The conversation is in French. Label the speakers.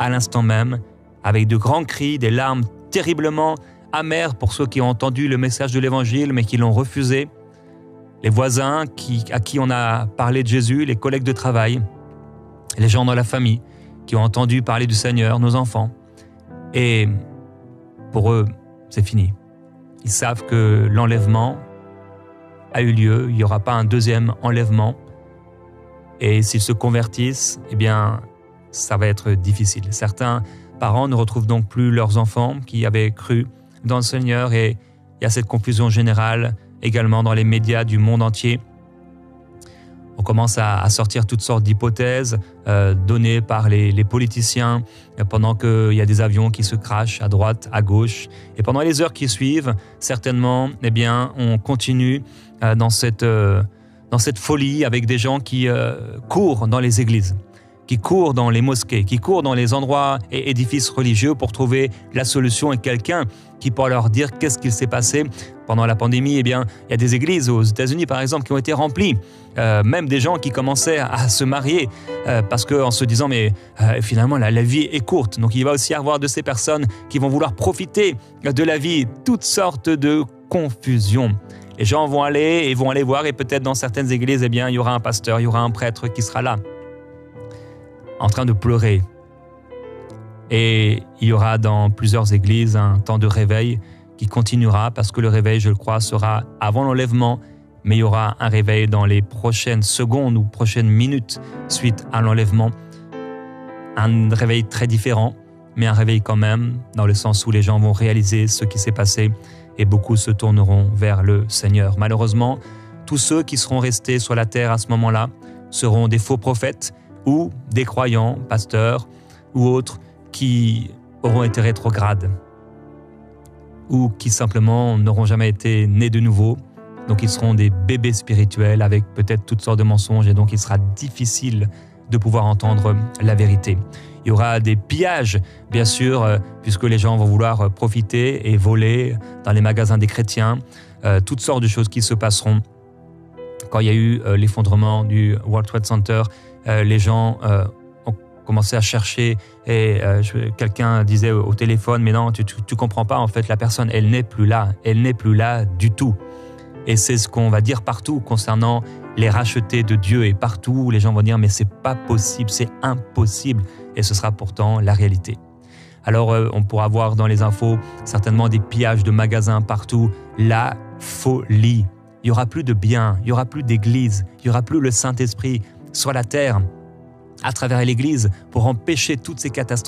Speaker 1: à l'instant même, avec de grands cris, des larmes terriblement amères pour ceux qui ont entendu le message de l'Évangile mais qui l'ont refusé, les voisins à qui on a parlé de Jésus, les collègues de travail, les gens dans la famille qui ont entendu parler du Seigneur, nos enfants. Et pour eux, c'est fini. Ils savent que l'enlèvement a eu lieu, il n'y aura pas un deuxième enlèvement. Et s'ils se convertissent, eh bien, ça va être difficile. Certains parents ne retrouvent donc plus leurs enfants qui avaient cru dans le Seigneur, et il y a cette confusion générale également dans les médias du monde entier. On commence à sortir toutes sortes d'hypothèses données par les politiciens pendant qu'il y a des avions qui se crashent à droite, à gauche. Et pendant les heures qui suivent, certainement, eh bien, on continue dans cette folie avec des gens qui courent dans les églises, qui courent dans les mosquées, qui courent dans les endroits et édifices religieux pour trouver la solution, et quelqu'un qui pourra leur dire qu'est-ce qu'il s'est passé pendant la pandémie. Eh bien, il y a des églises aux États-Unis, par exemple, qui ont été remplies, même des gens qui commençaient à se marier parce qu'en se disant mais finalement la vie est courte. Donc il va aussi y avoir de ces personnes qui vont vouloir profiter de la vie, toutes sortes de confusions. Les gens vont aller voir, et peut-être dans certaines églises, eh bien, il y aura un pasteur, il y aura un prêtre qui sera là, en train de pleurer. Et il y aura dans plusieurs églises un temps de réveil qui continuera, parce que le réveil, je le crois, sera avant l'enlèvement, mais il y aura un réveil dans les prochaines secondes ou prochaines minutes suite à l'enlèvement. Un réveil très différent, mais un réveil quand même, dans le sens où les gens vont réaliser ce qui s'est passé et beaucoup se tourneront vers le Seigneur. Malheureusement, tous ceux qui seront restés sur la terre à ce moment-là seront des faux prophètes ou des croyants, pasteurs ou autres, qui auront été rétrogrades ou qui simplement n'auront jamais été nés de nouveau. Donc ils seront des bébés spirituels avec peut-être toutes sortes de mensonges, et donc il sera difficile de pouvoir entendre la vérité. Il y aura des pillages, bien sûr, puisque les gens vont vouloir profiter et voler dans les magasins des chrétiens. Toutes sortes de choses qui se passeront. Quand il y a eu l'effondrement du World Trade Center, les gens ont commencé à chercher, et quelqu'un disait au téléphone, mais non, tu comprends pas, en fait, la personne, elle n'est plus là du tout. Et c'est ce qu'on va dire partout concernant les rachetés de Dieu, et partout où les gens vont dire mais c'est pas possible, c'est impossible, et ce sera pourtant la réalité. Alors on pourra voir dans les infos certainement des pillages de magasins partout, la folie. Il n'y aura plus de biens, il n'y aura plus d'église, il n'y aura plus le Saint-Esprit sur la terre à travers l'église pour empêcher toutes ces catastrophes.